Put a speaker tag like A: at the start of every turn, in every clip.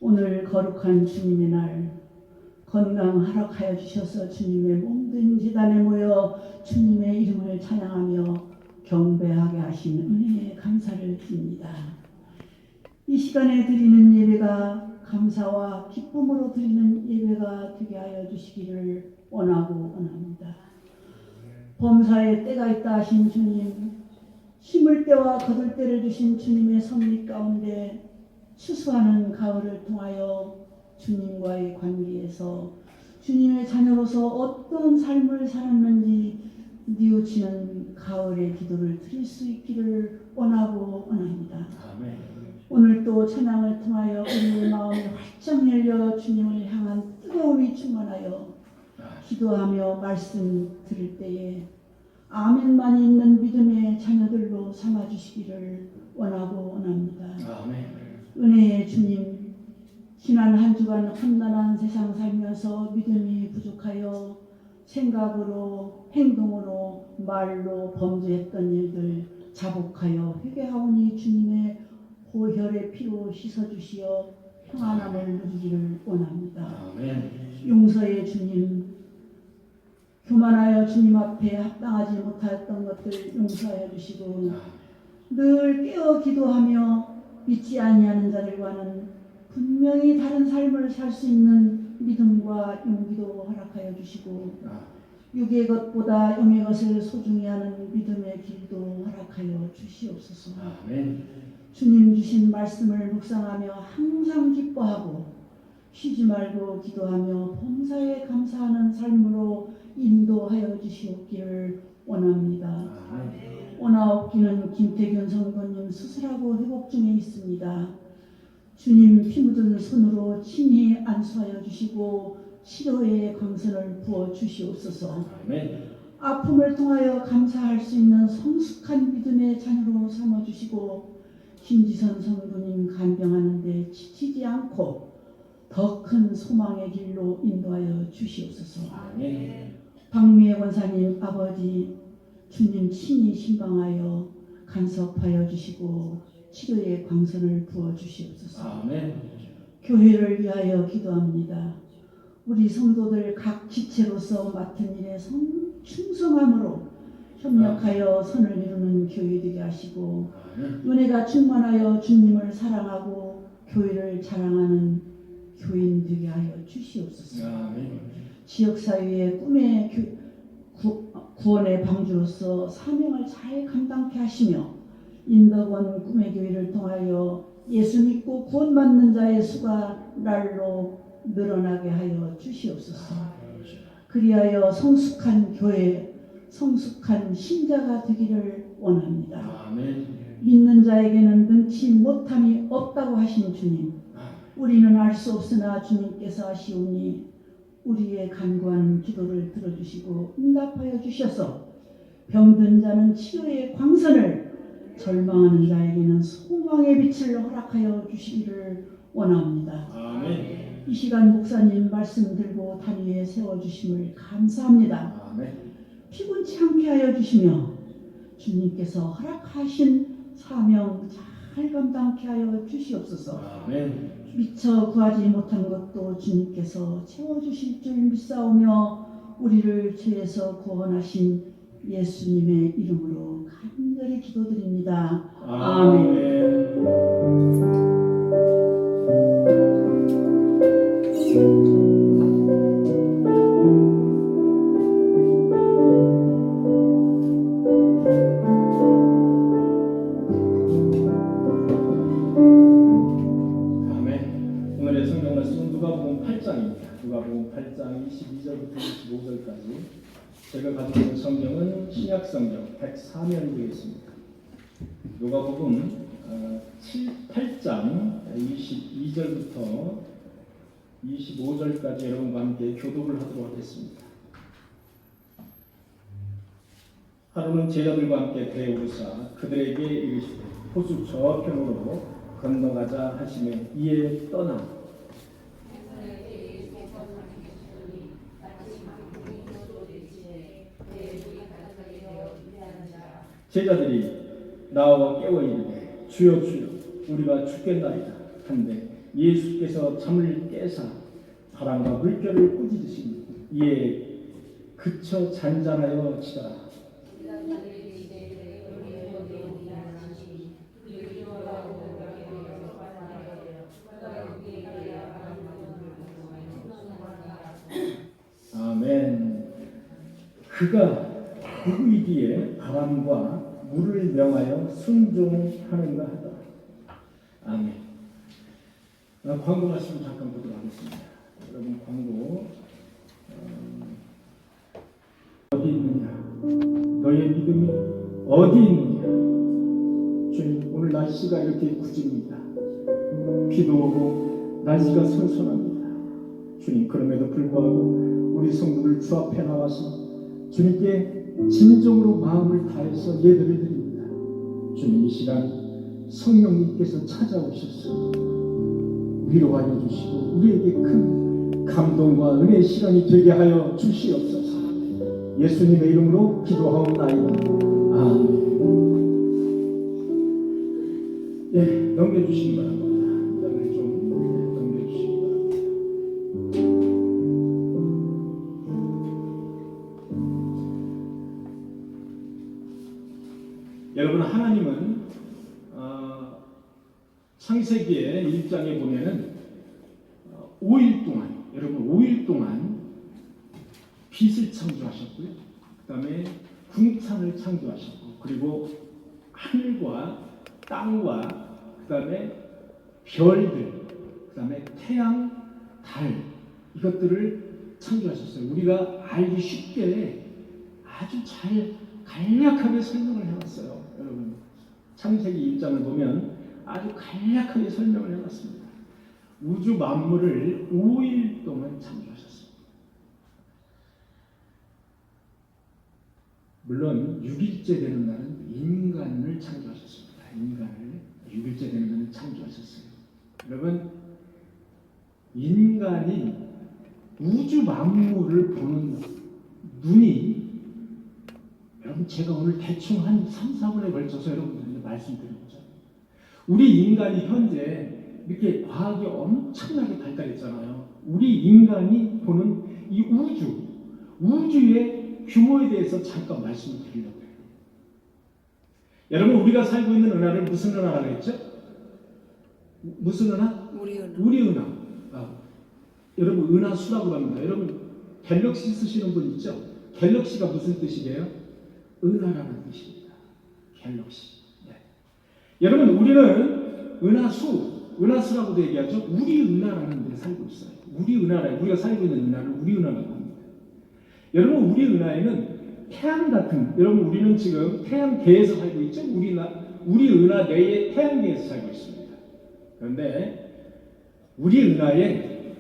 A: 오늘 거룩한 주님의 날 건강 허락하여 주셔서 주님의 몸된 제단에 모여 주님의 이름을 찬양하며 경배하게 하신 은혜에 감사를 드립니다. 이 시간에 드리는 예배가 감사와 기쁨으로 드리는 예배가 되게 하여 주시기를 원하고 원합니다. 범사에 때가 있다 하신 주님, 심을 때와 거둘 때를 주신 주님의 섭리 가운데 추수하는 가을을 통하여 주님과의 관계에서 주님의 자녀로서 어떤 삶을 살았는지 뉘우치는 가을의 기도를 드릴 수 있기를 원하고 원합니다.
B: 아멘.
A: 오늘 또 찬양을 통하여 우리의 마음이 활짝 열려 주님을 향한 뜨거움이 충만하여 기도하며 말씀 들을 때에 아멘만이 있는 믿음의 자녀들로 삼아주시기를 원하고 원합니다.
B: 아멘.
A: 은혜의 주님, 지난 한 주간 험난한 세상 살면서 믿음이 부족하여 생각으로 행동으로 말로 범죄했던 일들 자복하여 회개하오니 주님의 보혈의 피로 씻어주시어 평안함을 누리기를 원합니다.
B: 아멘.
A: 용서의 주님, 교만하여 주님 앞에 합당하지 못하였던 것들 용서하여 주시고 늘 깨어 기도하며 믿지 아니하는 자들과는 분명히 다른 삶을 살 수 있는 믿음과 용기도 허락하여 주시고 육의 것보다 영의 것을 소중히 하는 믿음의 길도 허락하여 주시옵소서.
B: 아멘.
A: 주님 주신 말씀을 묵상하며 항상 기뻐하고 쉬지 말고 기도하며 범사에 감사하는 삶으로 인도하여 주시옵기를 원합니다. 원하옵기는 김태균 성도님 수술하고 회복 중에 있습니다. 주님 피 묻은 손으로 친히 안수하여 주시고 치료의 광선을 부어 주시옵소서.
B: 아멘.
A: 아픔을 통하여 감사할 수 있는 성숙한 믿음의 자녀로 삼아주시고 김지선 성도님 간병하는데 지치지 않고 더 큰 소망의 길로 인도하여 주시옵소서.
B: 아멘.
A: 박미애 권사님 아버지 주님 친히 신방하여 간섭하여 주시고 치료의 광선을 부어 주시옵소서.
B: 아멘.
A: 교회를 위하여 기도합니다. 우리 성도들 각 지체로서 맡은 일에 충성함으로 협력하여 선을 이루는 교회 되게 하시고 은혜가 충만하여 주님을 사랑하고 교회를 자랑하는 교인 되게 하여 주시옵소서.
B: 아멘.
A: 지역사회의 꿈의 구원의 방주로서 사명을 잘 감당케 하시며 인덕원 꿈의 교회를 통하여 예수 믿고 구원받는 자의 수가 날로 늘어나게 하여 주시옵소서. 그리하여 성숙한 교회, 성숙한 신자가 되기를 원합니다.
B: 아멘.
A: 믿는 자에게는 능치 못함이 없다고 하신 주님, 우리는 알 수 없으나 주님께서 하시오니 우리의 간구하는 기도를 들어주시고 응답하여 주셔서 병든 자는 치료의 광선을, 절망하는 자에게는 소망의 빛을 허락하여 주시기를 원합니다.
B: 아멘.
A: 이 시간 목사님 말씀 들고 다리에 세워주심을 감사합니다.
B: 아멘.
A: 피곤치 않게 하여 주시며 주님께서 허락하신 사명 잘 감당케 하여 주시옵소서.
B: 아멘.
A: 미처 구하지 못한 것도 주님께서 채워주실 줄 믿사오며 우리를 죄에서 구원하신 예수님의 이름으로 간절히 기도드립니다. 아멘.
B: 오늘의 성경 말씀은 누가복음 8장입니다. 누가복음 8장 22절부터 25절까지. 제가 가지고 있는 성경은 신약 성경 104면기에 있습니다. 누가복음 8장 22절부터 25절까지 여러분과 함께 교독을 하도록 하겠습니다. 하루는 제자들과 함께 배에 오르사 그들에게 이르시되 호수 저편으로 건너가자 하시매 이에 떠나 제자들이 나와 깨워 이르되 주여 주여 우리가 죽겠나이다 한데 예수께서 잠을 깨사 바람과 물결을 꾸짖으시니 이에 그쳐 잔잔하여 지더라. 아멘. 그가 누구이기에 바람과 물을 명하여 순종하는가 하다. 아멘. 광고 말씀 잠깐 보도록 하겠습니다. 여러분 광고 어디 있느냐? 너의 믿음이 어디 있느냐? 주님, 오늘 날씨가 이렇게 굳습니다. 비도 오고 날씨가 선선합니다. 주님, 그럼에도 불구하고 우리 성도들 주 앞에 나와서 주님께 진정으로 마음을 다해서 예배를 드립니다. 주님, 이 시간 성령님께서 찾아오셔서 위로하여 주시고 우리에게 큰 감동과 은혜의 시간이 되게 하여 주시옵소서. 예수님의 이름으로 기도하옵나이다. 아멘. 네, 넘겨주시기 바랍니다. 이장을 좀 넘겨주시기 바랍니다. 여러분, 하나님은 창세기의 1장에 보면은 5일 동안, 여러분 5일 동안 빛을 창조하셨고요. 그 다음에 궁창을 창조하셨고, 그리고 하늘과 땅과 그 다음에 별들, 그 다음에 태양, 달, 이것들을 창조하셨어요. 우리가 알기 쉽게 아주 잘 간략하게 설명을 해놨어요. 여러분, 창세기 1장을 보면 아주 간략하게 설명을 해놨습니다. 우주 만물을 5일 동안 창조하셨습니다. 물론 6일째 되는 날은 인간을 창조하셨습니다. 인간을 6일째 되는 날은 창조하셨어요. 여러분, 인간이 우주 만물을 보는 눈이, 여러분, 제가 오늘 대충 한 3, 4분에 걸쳐서 여러분들에게 말씀드려보죠. 우리 인간이 현재 이렇게 과학이 엄청나게 발달했잖아요. 우리 인간이 보는 이 우주의 규모에 대해서 잠깐 말씀을 드리려고 해요. 여러분, 우리가 살고 있는 은하를 무슨 은하라고 했죠? 무슨 은하? 우리 은하. 여러분, 은하수라고 합니다. 여러분, 갤럭시 쓰시는 분 있죠? 갤럭시가 무슨 뜻이에요? 은하라는 뜻입니다. 갤럭시. 네. 여러분, 우리는 은하수라고도 얘기하죠. 우리 은하라는 데 살고 있어요. 우리가 살고 있는 은하를 우리 은하라고 합니다. 여러분, 우리 은하에는 태양 같은, 여러분, 우리는 지금 태양계에서 살고 있죠. 우리 은하 내에 태양계에서 살고 있습니다. 그런데 우리 은하에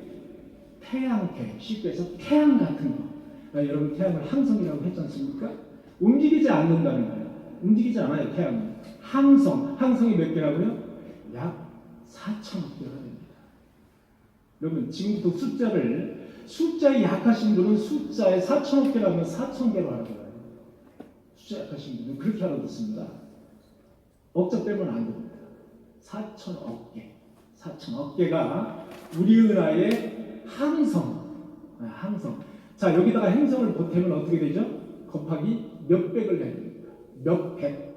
B: 태양계, 쉽게 해서 태양 같은 거, 그러니까 여러분, 태양을 항성이라고 했지 않습니까? 움직이지 않는다는 거예요. 움직이지 않아요, 태양은. 항성이 몇 개라고요? 약 4천억 개가 됩니다. 여러분, 지금부터 숫자에 약하신 분은 숫자에 4천억 개라면 4천 개로 알아들어요. 숫자 약하신 분은 그렇게 알아듣습니다. 억자 빼면 안 됩니다. 4천억 개. 4천억 개가 우리 은하의 항성. 자, 여기다가 행성을 보태면 어떻게 되죠? 곱하기 몇 백을 해야 됩니다. 몇 백.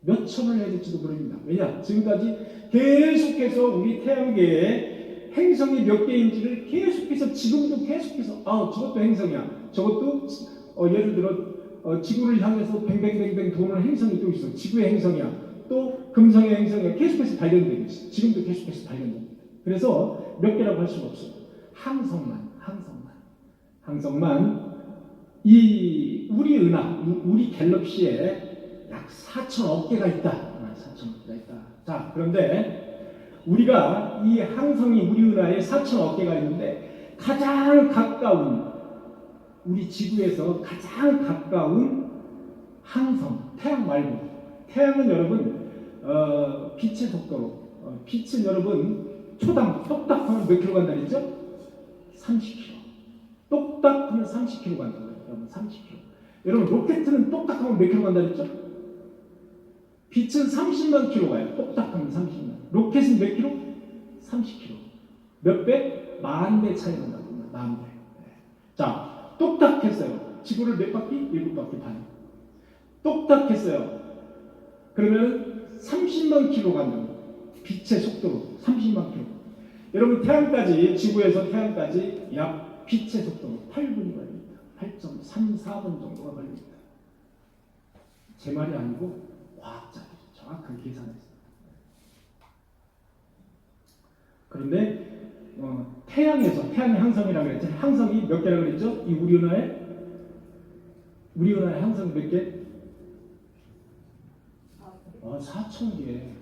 B: 몇 천을 해야 될지도 모릅니다. 왜냐? 지금까지 계속해서 우리 태양계에 행성이 몇 개인지를 계속해서, 지금도 계속해서, 저것도 행성이야. 저것도, 예를 들어, 지구를 향해서 뱅뱅뱅뱅 도는 행성이 또 있어. 지구의 행성이야. 또 금성의 행성이야. 계속해서 발견되고 있어. 지금도 계속해서 발견됩니다. 그래서 몇 개라고 할 수가 없어요. 항성만 이 우리 은하, 우리 갤럭시에 약 4천억 개가 있다. 4천억 개가 있다. 자, 그런데 우리가 이 항성이 우리 은하에 4천억 개가 있는데 가장 가까운, 우리 지구에서 가장 가까운 항성, 태양 말고, 태양은 여러분 빛의 속도로, 빛은 여러분 초당 똑딱하면 몇 킬로 간다 그랬죠? 30km. 똑딱하면 30km 간다고요. 여러분, 30km. 여러분, 로켓은 똑딱하면 몇 킬로 간다 그랬죠? 빛은 30만 킬로 가요. 똑딱하면 30만. 로켓은 몇 킬로? 30km. 몇 배? 10,000배 차이가 납니다. 10,000배. 자, 똑딱했어요. 지구를 몇 바퀴? 7바퀴 반. 똑딱했어요. 그러면 30만 킬로 간다고. 빛의 속도로 30만 킬로. 여러분 태양까지, 지구에서 태양까지 약 빛의 속도로 8분이 걸립니다. 8.34분 정도가 걸립니다. 제 말이 아니고 과학자들이 정확하게 계산했습니다. 그런데 태양에서, 태양의 항성이라고 그랬죠. 항성이 몇 개라고 그랬죠? 이 우리 은하의 항성 몇 개? 4,000개.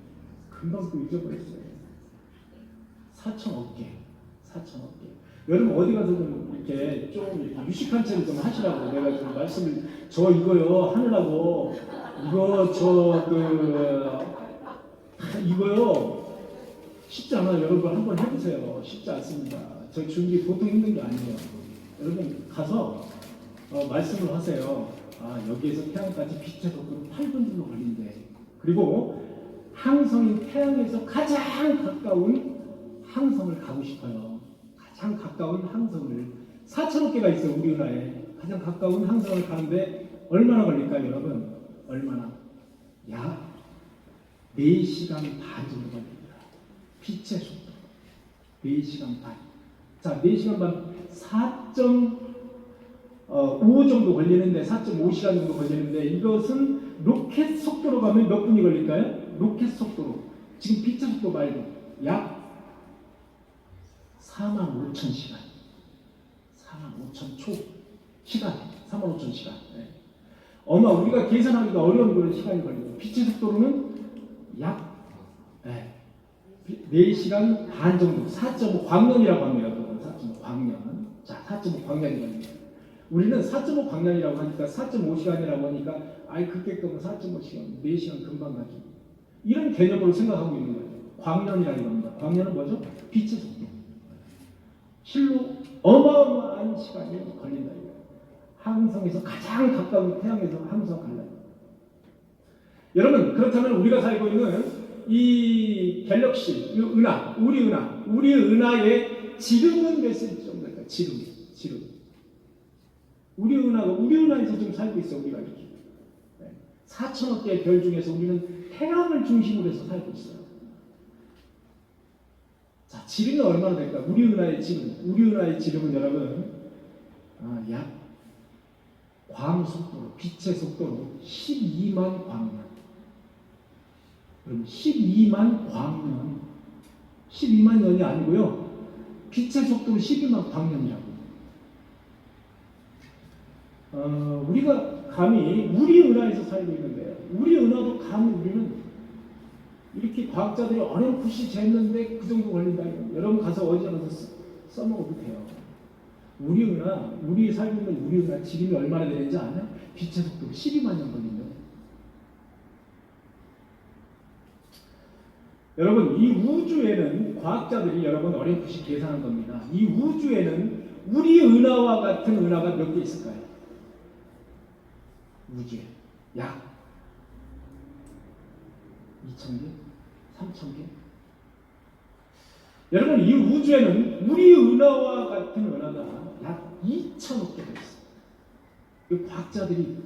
B: 금방 또 잊어버렸어요. 4,000억 개. 4,000억 개. 여러분 어디 가서 좀 이렇게 이렇게 유식한 체를 좀 하시라고 내가 좀 말씀을 이거요 하느라고 이거요 쉽지 않아요. 여러분 한번 해보세요. 쉽지 않습니다. 저 준비 보통 힘든 게 아니에요. 여러분 가서 말씀을 하세요. 여기에서 태양까지 빛의 속도로 8분 정도 걸린대. 그리고 항성인 태양에서 가장 가까운 항성을 가고 싶어요. 가장 가까운 항성을 4,000억 개가 있어요. 우리 은하에 가장 가까운 항성을 가는데 얼마나 걸릴까요, 여러분? 얼마나? 약 4시간 반 정도 걸립니다. 빛의 속도 4시간 반. 자, 4시간 반 4.5 정도 걸리는데 4.5시간 정도 걸리는데 이것은 로켓 속도로 가면 몇 분이 걸릴까요? 로켓 속도로 지금 빛의 속도 말고 약 45,000시간 45,000초 시간 45,000시간 아마 우리가 계산하기가 어려운 그런 시간이 걸립니다. 빛의 속도로는 약 4시간 반 정도 4.5 광년이라고 합니다. 4.5 광년. 자, 4.5 광년이 걸립니다. 우리는 4.5 광년이라고 하니까 4.5시간이라고 하니까 그렇게 끄면 4.5시간 4시간 금방 가죠. 이런 개념으로 생각하고 있는 거예요. 광년이라는 겁니다. 광년은 뭐죠? 빛의 속도. 실로 어마어마한 시간이 걸린다. 항성에서 가장 가까운 태양에서 항성 갈라요. 여러분 그렇다면 우리가 살고 있는 이 갤럭시, 우리 은하의 지름은 몇 cm 정도 될까요? 지름. 우리 은하에서 좀 살고 있어. 우리가 이렇게 4,000억 개의 별 중에서 우리는 태양을 중심으로 해서 살고 있어요. 자, 지름이 얼마나 될까요? 우리 은하의 지름은 여러분 약 광속도로, 빛의 속도로 12만 광년. 그럼 12만 광년. 12만 년이 아니고요. 빛의 속도로 12만 광년이라고. 우리가 감히 우리 은하에서 살고 있는데요. 우리 은하도 감히 우리는 이렇게 과학자들이 어렴풋이 쟀는데 그 정도 걸린다. 여러분 가서 어디 가서 써먹어도 돼요. 우리 살고 있는 우리 은하 지름이 얼마나 되는지 아냐? 빛의 속도로 12만 년 걸린다. 여러분 이 우주에는 과학자들이 여러분 어렴풋이 계산한 겁니다. 이 우주에는 우리 은하와 같은 은하가 몇 개 있을까요? 우주에 약 2,000개? 3,000개? 여러분 이 우주에는 우리 은하와 같은 은하가 약 2,000억 개가 있어요. 이 과학자들이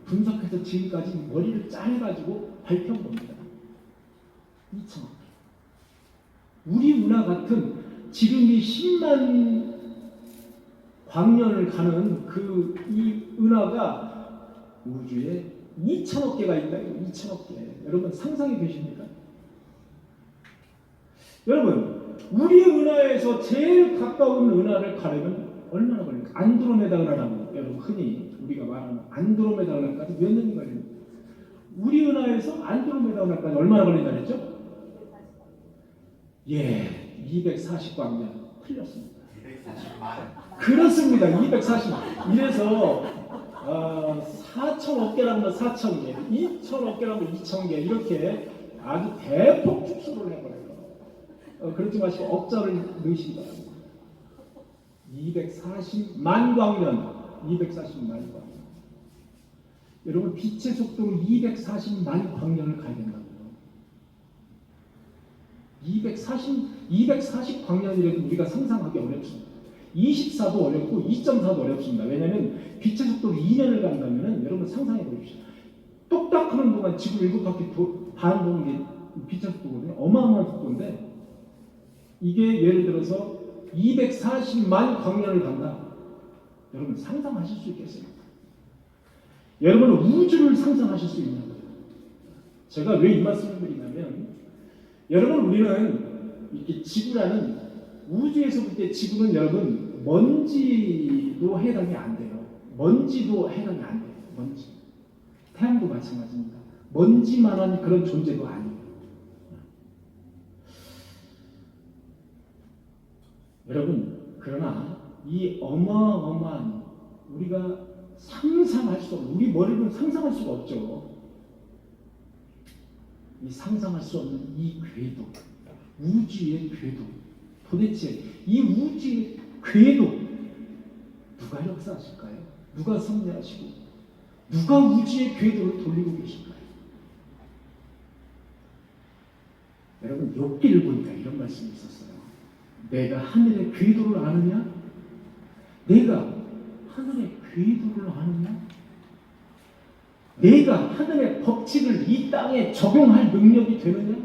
B: 분석해서 지금까지 머리를 짜내가지고 발표한 겁니다. 2,000억 개. 우리 은하 같은 지름이 10만 광년을 가는 이 은하가 우주에 2,000억 개가 있다. 2,000억 개. 여러분 상상이 되십니까? 여러분 우리 은하에서 제일 가까운 은하를 가려면 얼마나 걸릴까? 안드로메다 은하라고 여러분 흔히 우리가 말하는 안드로메다 은하까지 몇 년이 걸립니까? 우리 은하에서 안드로메다 은하까지 얼마나 걸린다 그랬죠? 240광년. 틀렸습니다.
C: 240만.
B: 그렇습니다. 240만. 이래서 4,000억 개라면 4,000개, 2,000억 개라면 2,000개 이렇게 아주 대폭 축소를 해버려요. 그렇지 마시고 억자를 넣으시기 바랍니다. 240만 광년. 240만 광년. 여러분 빛의 속도로 240만 광년을 가야 된다고요. 240광년이라도 우리가 상상하기 어렵습니다. 24도 어렵고 2.4도 어렵습니다. 왜냐하면 빛의 속도로 2년을 간다면 여러분 상상해 보십시오. 똑딱 하는 동안 지구 7바퀴 반 도는 게 빛의 속도거든요. 어마어마한 속도인데 이게 예를 들어서 240만 광년을 간다. 여러분 상상하실 수 있겠어요? 여러분은 우주를 상상하실 수 있냐고요. 제가 왜 이 말씀을 드리냐면 여러분 우리는 이렇게 지구라는 우주에서 볼 때 지구는 여러분 먼지도 해당이 안 돼요. 먼지도 해당이 안 돼요. 먼지. 태양도 마찬가지입니다. 먼지만한 그런 존재도 아니에요. 여러분 그러나 이 어마어마한 우리가 상상할 수 없는 우리 머리로는 상상할 수가 없죠. 이 상상할 수 없는 이 궤도 우주의 궤도 도대체 이 우주의 궤도 누가 역사하실까요? 누가 섭리하시고 누가 우주의 궤도를 돌리고 계실까요? 여러분 욥기를 보니까 이런 말씀이 있었어요. 내가 하늘의 궤도를 아느냐? 내가 하늘의 궤도를 아느냐? 내가 하늘의 법칙을 이 땅에 적용할 능력이 되느냐?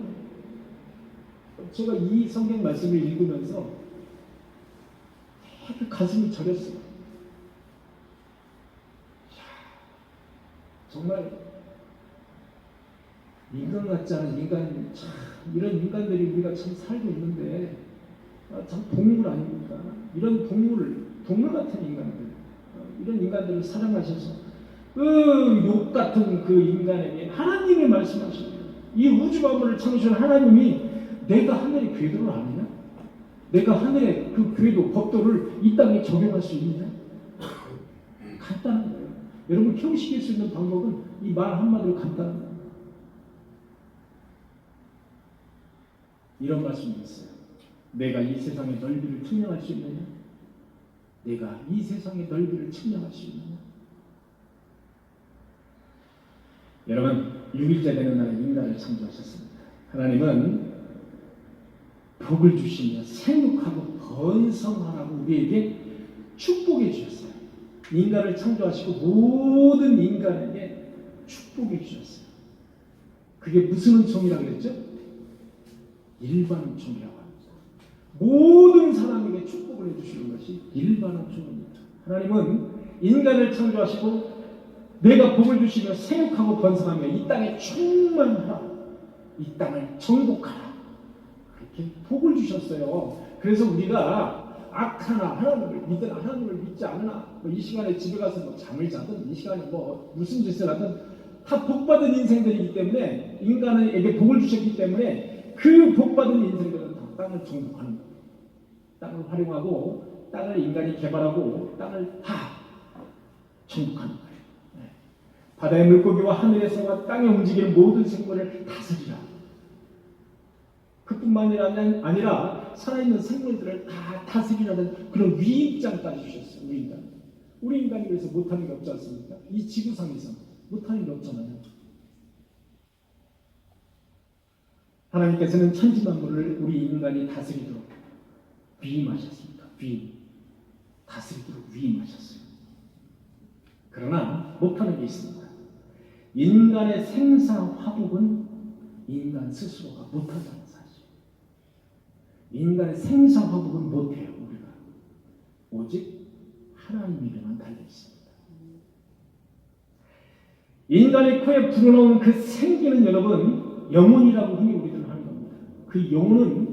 B: 제가 이 성경 말씀을 읽으면서 되게 가슴이 저렸어요. 정말 인간 같지 않은 인간, 참 이런 인간들이 우리가 참 살고 있는데 참 동물 아닙니까? 이런 동물 같은 인간들, 이런 인간들을 사랑하셔서 욥 같은 그 인간에게 하나님이 말씀하십니다. 이 우주 만물을 창조한 하나님이 내가 하늘의 궤도를 아느냐? 내가 하늘의 그 궤도, 법도를 이 땅에 적용할 수 있느냐? 간단한 거예요. 여러분 형식일 수 있는 방법은 이 말 한마디로 간단한 거예요. 이런 말씀이 있어요. 내가 이 세상의 넓이를 측량할 수 있느냐? 내가 이 세상의 넓이를 측량할 수 있느냐? 여러분 6일째 되는 날에 인간을 창조하셨습니다. 하나님은 복을 주시며 생육하고 번성하라고 우리에게 축복해 주셨어요. 인간을 창조하시고 모든 인간에게 축복해 주셨어요. 그게 무슨 은총이라고 그랬죠? 일반 은총이라고 합니다. 모든 사람에게 축복을 해주시는 것이 일반 은총입니다. 하나님은 인간을 창조하시고 내가 복을 주시며 생육하고 번성하며 이 땅에 충만하라, 이 땅을 정복하라, 그렇게 복을 주셨어요. 그래서 우리가 악하나 하나님을 믿으나 하나님을 믿지 않으나 이 시간에 집에 가서 잠을 자든 이 시간에 무슨 짓을 하든 다 복받은 인생들이기 때문에 인간에게 복을 주셨기 때문에 그 복받은 인생들은 다 땅을 정복하는 거예요. 땅을 활용하고 땅을 인간이 개발하고 땅을 다 정복하는 거예요. 바다의 물고기와 하늘의 새와 땅에 움직이는 모든 생물을 다스리라. 그뿐만이 아니라 살아있는 생물들을 다 다스리라는 그런 위임장까지 주셨어요. 우리 인간이 그래서 못하는 게 없지 않습니까? 이 지구상에서 못하는 게 없잖아요. 하나님께서는 천지만물을 우리 인간이 다스리도록 위임하셨습니다. 다스리도록 위임하셨어요. 그러나 못하는 게 있습니다. 인간의 생사화복은 인간 스스로가 못한다는 사실. 인간의 생사화복은 못해요. 우리가 오직 하나님에게만 달려 있습니다. 인간의 코에 불어넣은 그 생기는 여러분 영혼이라고 흔히 우리들은 하는 겁니다. 그 영혼은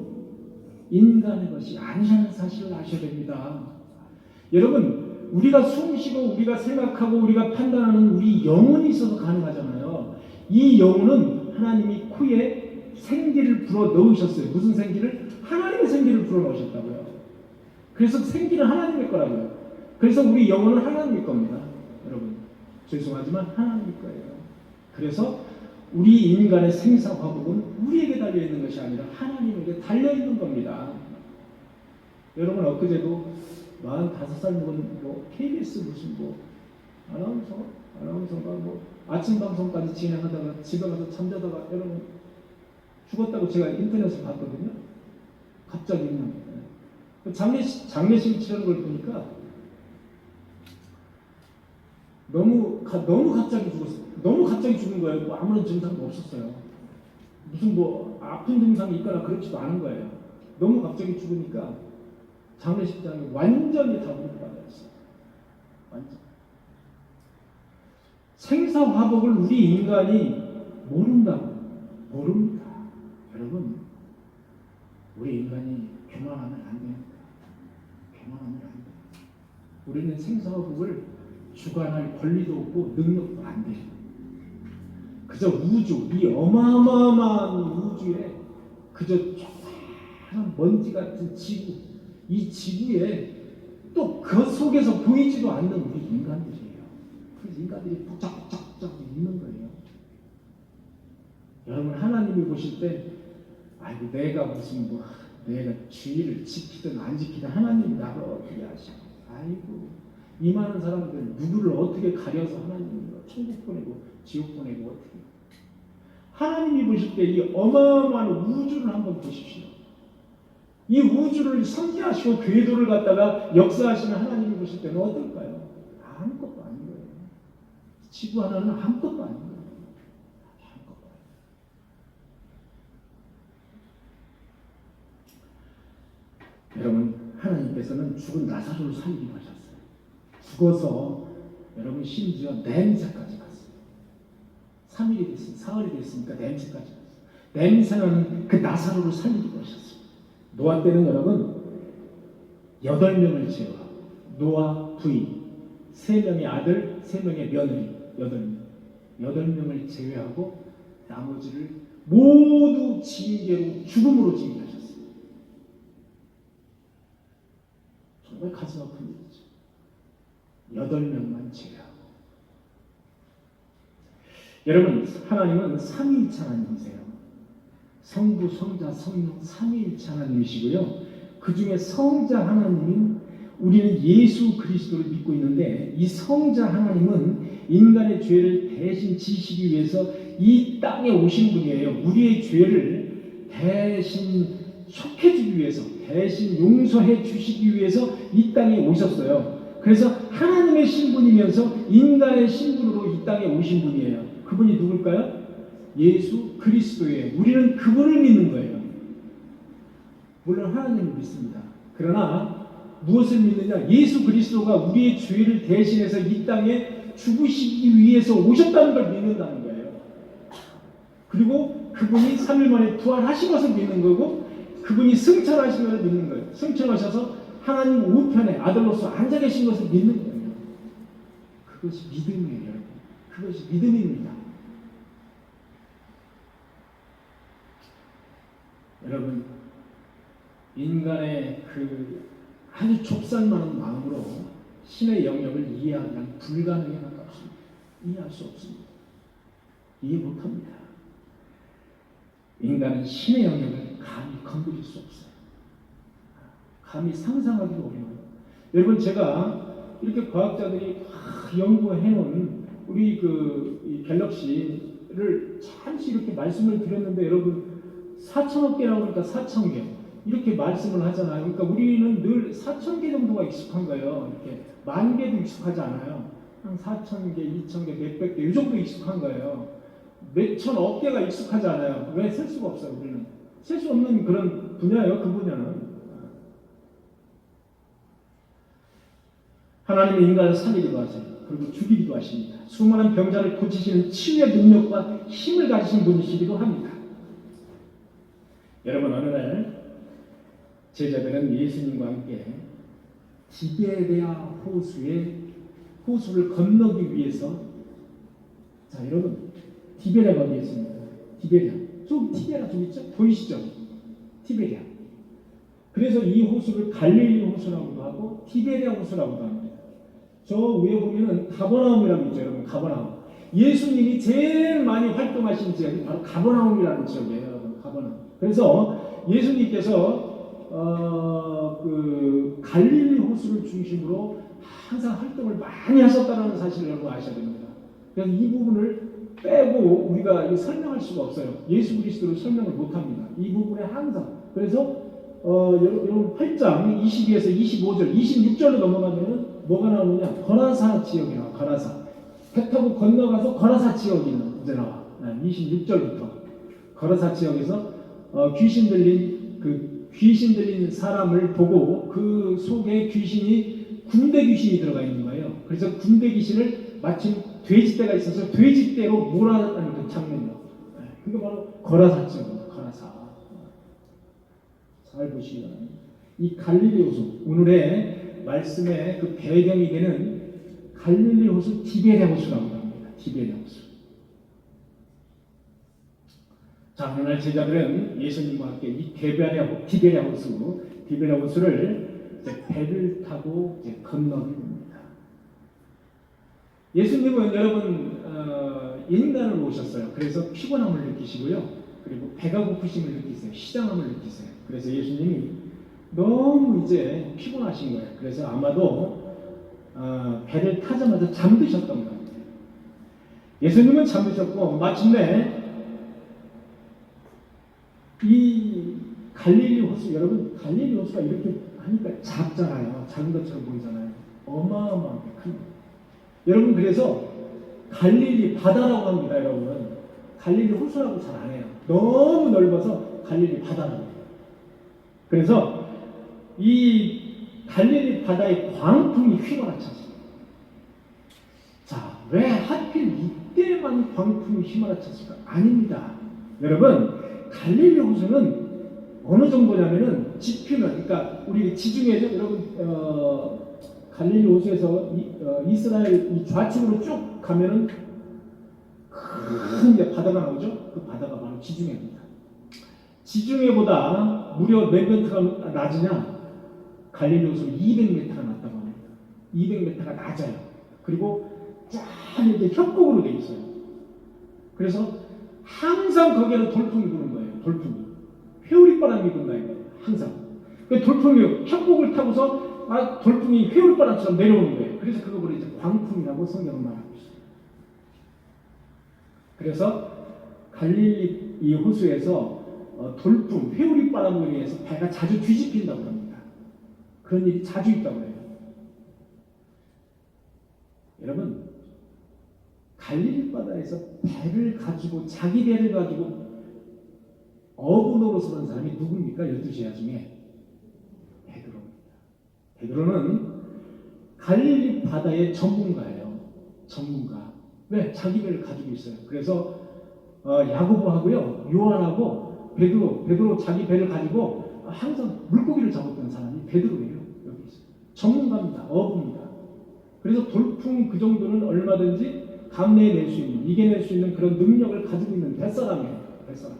B: 인간의 것이 아니라는 사실을 아셔야 됩니다. 여러분 우리가 숨쉬고 우리가 생각하고 우리가 판단하는 우리 영혼이 있어서 가능하잖아요. 이 영혼은 하나님이 코에 생기를 불어 넣으셨어요. 무슨 생기를? 하나님의 생기를 불어 넣으셨다고요. 그래서 생기는 하나님의 거라고요. 그래서 우리 영혼은 하나님의 겁니다. 여러분 죄송하지만 하나님의 거예요. 그래서 우리 인간의 생사화복은 우리에게 달려있는 것이 아니라 하나님에게 달려있는 겁니다. 여러분 엊그제도 45살 먹은 KBS 무슨 아나운서가 아침 방송까지 진행하다가 집에 가서 잠자다가 여러분 죽었다고 제가 인터넷에서 봤거든요. 갑자기 그냥 장례식 치르는 걸 보니까 너무 갑자기 죽었어. 너무 갑자기 죽은 거예요. 뭐 아무런 증상도 없었어요. 무슨 뭐 아픈 증상이 있거나 그렇지도 않은 거예요. 너무 갑자기 죽으니까 장례식장이 완전히 다 물어받았어요. 완전. 생사화복을 우리 인간이 모른다고. 모릅니다. 여러분, 우리 인간이 교만하면 안 됩니다. 교만하면 안 돼요. 우리는 생사화복을 주관할 권리도 없고 능력도 안 돼요. 그저 우주, 이 어마어마한 우주에 그저 조그마한 먼지 같은 지구, 이 지구에 또 그 속에서 보이지도 않는 우리 인간들이에요. 그래서 인간들이 북적북적 있는 거예요. 여러분, 하나님이 보실 때 아이고 내가 무슨 뭐 내가 주의를 지키든 안 지키든 하나님이 나를 어떻게 아시고, 아이고 이 많은 사람들 누구를 어떻게 가려서 하나님이 천국 보내고 지옥 보내고 어떻게. 하나님이 보실 때 이 어마어마한 우주를 한번 보십시오. 이 우주를 선지하시고 궤도를 갖다가 역사하시는 하나님이 보실 때는 어떨까요? 아무것도 아닌 거예요. 지구 하나는 아무것도 아닌 거예요. 아무것도 아닌 거예요. 여러분, 하나님께서는 죽은 나사로를 살리기로 하셨어요. 죽어서 여러분 심지어 냄새까지 갔어요. 3일이 됐으니까, 사흘이 됐으니까 냄새까지 갔어요. 냄새나는 그 나사로를 살리기로 하셨어요. 노아 때는 여러분 8명을 제어하고 노아 부인 3명의 아들 3명의 며느리 8명을 제외하고 나머지를 모두 징계로 죽음으로 징계하셨어요. 정말 가슴 아픈 일이죠. 8명만 제외하고. 여러분, 하나님은 삼위일체 하나님이세요. 성부, 성자, 성령 삼위일체 하나님이시고요. 그 중에 성자 하나님인 우리는 예수 그리스도를 믿고 있는데, 이 성자 하나님은 인간의 죄를 대신 지시기 위해서 이 땅에 오신 분이에요. 우리의 죄를 대신 속해주기 위해서, 대신 용서해 주시기 위해서 이 땅에 오셨어요. 그래서 하나님의 신분이면서 인간의 신분으로 이 땅에 오신 분이에요. 그분이 누굴까요? 예수 그리스도예요. 우리는 그분을 믿는 거예요. 물론 하나님을 믿습니다. 그러나 무엇을 믿느냐? 예수 그리스도가 우리의 죄를 대신해서 이 땅에 죽으시기 위해서 오셨다는 걸 믿는다는 거예요. 그리고 그분이 3일 만에 부활하신 것을 믿는 거고, 그분이 승천하신 것을 믿는 거예요. 승천하셔서 하나님 우편에 아들로서 앉아 계신 것을 믿는 거예요. 그것이 믿음이에요, 여러분. 그것이 믿음입니다. 여러분, 인간의 그 아주 좁쌀만한 마음으로 신의 영역을 이해하기는 불가능에 가깝습니다. 이해할 수 없습니다. 이해 못합니다. 인간은 신의 영역을 감히 건드릴 수 없어요. 감히 상상하기도 어려워요. 여러분, 제가 이렇게 과학자들이 연구해놓은 우리 이 갤럭시를 잠시 이렇게 말씀을 드렸는데, 여러분 4천억 개라고 하니까 4,000개 이렇게 말씀을 하잖아요. 그러니까 우리는 늘 4,000개 정도가 익숙한 거예요. 이렇게 10,000개도 익숙하지 않아요. 한 4,000개, 2,000개, 몇백 개 이 정도 익숙한 거예요. 몇천억 개가 익숙하지 않아요. 왜? 셀 수가 없어요. 우리는 셀 수 없는 그런 분야예요. 그 분야는. 하나님이 인간을 살리기도 하세요. 그리고 죽이기도 하십니다. 수많은 병자를 고치시는 치유의 능력과 힘을 가지신 분이시기도 합니다. 여러분, 어느 날 제자들은 예수님과 함께 디베레아 호수를 건너기 위해서, 자 여러분, 디베레아가 어디 있습니까? 디베레아. 티베라 좀 있죠? 보이시죠? 티베레아. 그래서 이 호수를 갈릴리 호수라고도 하고 티베레아 호수라고도 합니다. 저 위에 보면은 가버나움이라고 있죠, 여러분. 가버나움. 예수님이 제일 많이 활동하신 지역이 바로 가버나움이라는 지역이에요, 여러분. 가버나움. 그래서 예수님께서 그 갈릴리 호수를 중심으로 항상 활동을 많이 하셨다는 사실을 여러분 아셔야 됩니다. 그래서 이 부분을 빼고 우리가 설명할 수가 없어요. 예수 그리스도를 설명을 못합니다. 이 부분에 항상. 그래서 여러분 8장 22에서 25절, 26절로 넘어가면은 뭐가 나오느냐? 거라사 지역이 나와. 거라사. 배 타고 건너가서 거라사 지역이 이제 나와. 26절부터 거라사 지역에서 귀신 들린 사람을 보고 그 속에 군대 귀신이 들어가 있는 거예요. 그래서 군대 귀신을 마침 돼지떼가 있어서 돼지떼로 몰아가는 그 장면이요. 그게 바로 거라사 지역입니다. 거라사. 잘 보시기 바랍니다. 이 갈릴리 호수, 오늘의 말씀의 그 배경이 되는 갈릴리 호수, 디베랴 호수라고 합니다. 디베랴 호수. 자, 오늘 제자들은 예수님과 함께 이 디베랴 호수를 이제 배를 타고 이제 건너게 됩니다. 예수님은 여러분 인간을 오셨어요. 그래서 피곤함을 느끼시고요. 그리고 배가 고프심을 느끼세요. 시장함을 느끼세요. 그래서 예수님이 너무 이제 피곤하신 거예요. 그래서 아마도 배를 타자마자 잠드셨던 것 같아요. 예수님은 잠드셨고 마침내 이 갈릴리 호수, 여러분 갈릴리 호수가 이렇게 하니까 작잖아요. 작은 것처럼 보이잖아요. 어마어마하게 큰 거예요. 여러분 그래서 갈릴리 바다라고 합니다. 여러분 갈릴리 호수라고 잘 안 해요. 너무 넓어서 갈릴리 바다라고 해요. 그래서 이 갈릴리 바다의 광풍이 휘몰아쳤어요. 자, 왜 하필 이때만 광풍이 휘몰아쳤을까? 아닙니다. 여러분 갈릴리 호수는 어느 정도냐면은 지표면, 그러니까 우리 지중해죠. 여러분 갈릴리 호수에서 이스라엘 이 좌측으로 쭉 가면은 큰 바다가 나오죠. 그 바다가 바로 지중해입니다. 지중해보다 무려 몇 미터가 낮으냐? 갈릴리 호수 200m가 낮다고 합니다. 200m가 낮아요. 그리고 쫙 이렇게 협곡으로 돼 있어요. 그래서 항상 거기에는 돌풍이 부는 거예요. 돌풍이. 회오리바람이 분다 이거예요. 항상. 그 돌풍이 협곡을 타고서 돌풍이 회오리바람처럼 내려오는 거예요. 그래서 그거 이제 광풍이라고 성경은 말하고 있어요. 그래서 갈릴리 이 호수에서 돌풍, 회오리바람으로 인해서 배가 자주 뒤집힌다고 합니다. 그런 일이 자주 있다고 해요. 여러분, 갈릴리 바다에서 배를 가지고, 자기 배를 가지고 어부 노릇을 하는 사람이 누굽니까? 12제자 중에 베드로입니다. 베드로는 갈릴리 바다의 전문가예요. 전문가. 왜? 자기 배를 가지고 있어요. 그래서 야고보하고요, 요한하고 베드로 자기 배를 가지고 항상 물고기를 잡았던 사람이 베드로예요. 여기 있어요. 전문가입니다. 어부입니다. 그래서 돌풍 그 정도는 얼마든지 감내해낼 수 있는, 이겨낼 수 있는 그런 능력을 가지고 있는 뱃사람이에요. 뱃사람.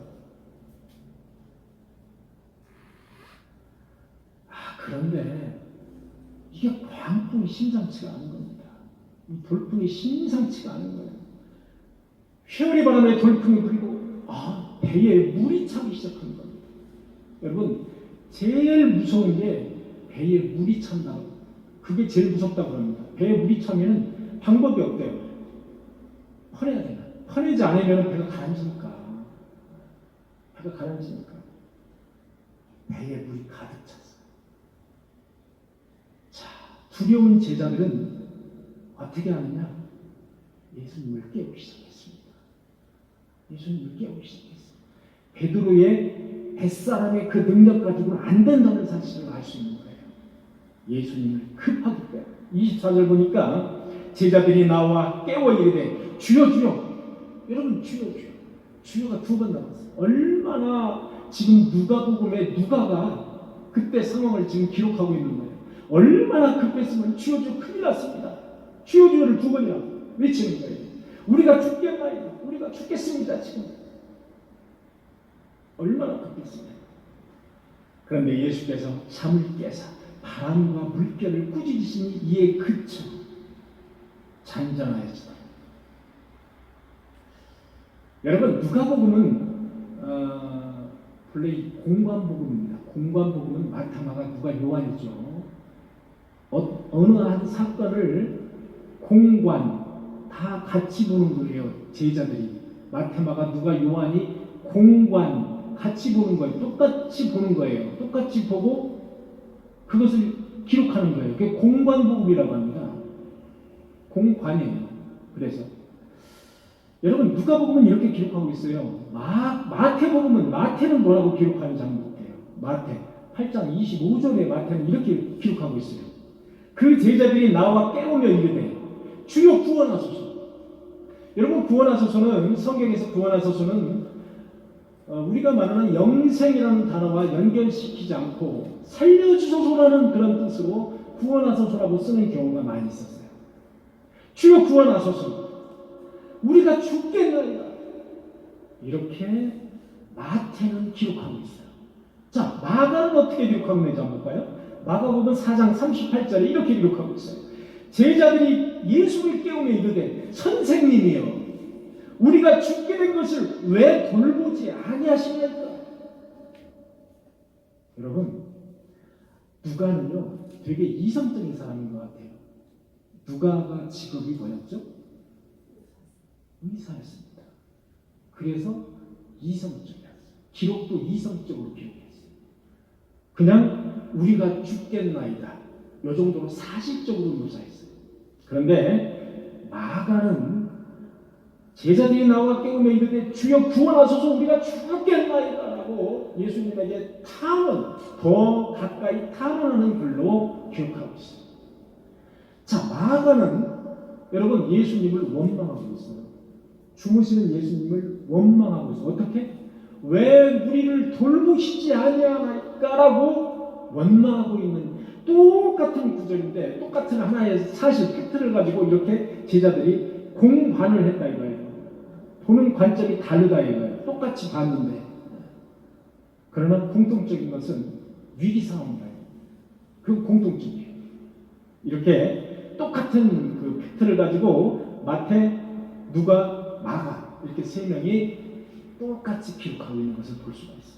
B: 그런데 이게 광풍이 심상치가 않은 겁니다. 이 돌풍이 심상치가 않은 거예요. 회오리 바람에 돌풍이 불고 배에 물이 차기 시작하는 겁니다. 여러분 제일 무서운 게 배에 물이 찬다. 그게 제일 무섭다고 합니다. 배에 물이 차면 방법이 없대요. 퍼내야 되나? 퍼내지 않으면 배가 가라앉으니까. 배가 가라앉으니까. 배에 물이 가득 찼어요. 자, 두려운 제자들은 어떻게 하느냐? 예수님을 깨우기 시작했습니다. 예수님을 깨우기 시작했어요. 베드로의 뱃사람의 그 능력 가지고는 안 된다는 사실을 알 수 있는 거예요. 예수님을 급하게 깨워. 24절 보니까 제자들이 나와 깨워 이르되 주여 주여. 여러분 주여 주여. 주여가 2번 나왔어요. 얼마나 지금 누가복음의 누가가 그때 상황을 지금 기록하고 있는 거예요. 얼마나 급했으면 주여 주여 큰일 났습니다. 주여 주여를 2번이나 외치는 거예요. 우리가 죽겠나이다. 우리가 죽겠습니다. 지금. 얼마나 급했습니까? 그런데 예수께서 잠을 깨사 바람과 물결을 꾸짖으시니 이에 그쳐 잔잔하였다. 여러분 누가복음은 본래 공관복음입니다. 공관복음은 마타, 마가, 누가, 요한이죠. 어느 한 사건을 공관 다 같이 보는 거예요. 제자들이 마타, 마가, 누가, 요한이 공관 같이 보는 거예요. 똑같이 보는 거예요. 똑같이 보고 그것을 기록하는 거예요. 그게 공관복음이라고 합니다. 공관이에요. 그래서 여러분 누가복음은 이렇게 기록하고 있어요. 마태는 뭐라고 기록하는지 한번 볼게요. 마태 8장 25절에 마태는 이렇게 기록하고 있어요. 그 제자들이 나와 깨우며 이르되 주여 구원하소서. 여러분 구원하소서는 성경에서 구원하소서는 우리가 말하는 영생이라는 단어와 연결시키지 않고 살려주소서라는 그런 뜻으로 구원하소서라고 쓰는 경우가 많이 있었어요. 주여 구원하소서. 우리가 죽겠나이다. 이렇게 마태는 기록하고 있어요. 자, 마가는 어떻게 기록하고 있는지 한번 볼까요? 마가복음 4장 38절에 이렇게 기록하고 있어요. 제자들이 예수를 깨우며 이르되 선생님이여 우리가 죽게 된 것을 왜 돌보지 아니하시니까? 여러분 누가는요 되게 이성적인 사람인 것 같아요. 누가가 직업이 뭐였죠? 의사였습니다. 그래서 이성적이었어요. 기록도 이성적으로 기록했어요. 그냥 우리가 죽겠나이다 이 정도로 사실적으로 묘사했어요. 그런데 마가는 제자들이 나와 깨우며 이르되 주여 구원하소서 우리가 죽겠나이다 라고 예수님에게 더 가까이 탄원하는 글로 기록하고 있어요. 자, 마가는 여러분 예수님을 원망하고 있어요. 주무시는 예수님을 원망하고 있어요. 어떻게? 왜 우리를 돌보시지 아니하나이까라고 원망하고 있는 똑같은 구절인데 똑같은 하나의 사실 팩트를 가지고 이렇게 제자들이 공반을 했다 이거예요. 보는 관점이 다르다 이거예요. 똑같이 봤는데 그러나 공통적인 것은 위기 상황이에요. 그 공통적이에요. 이렇게 똑같은 그 팩트를 가지고 마태, 누가, 마가 이렇게 세 명이 똑같이 기록하고 있는 것을 볼 수가 있어요.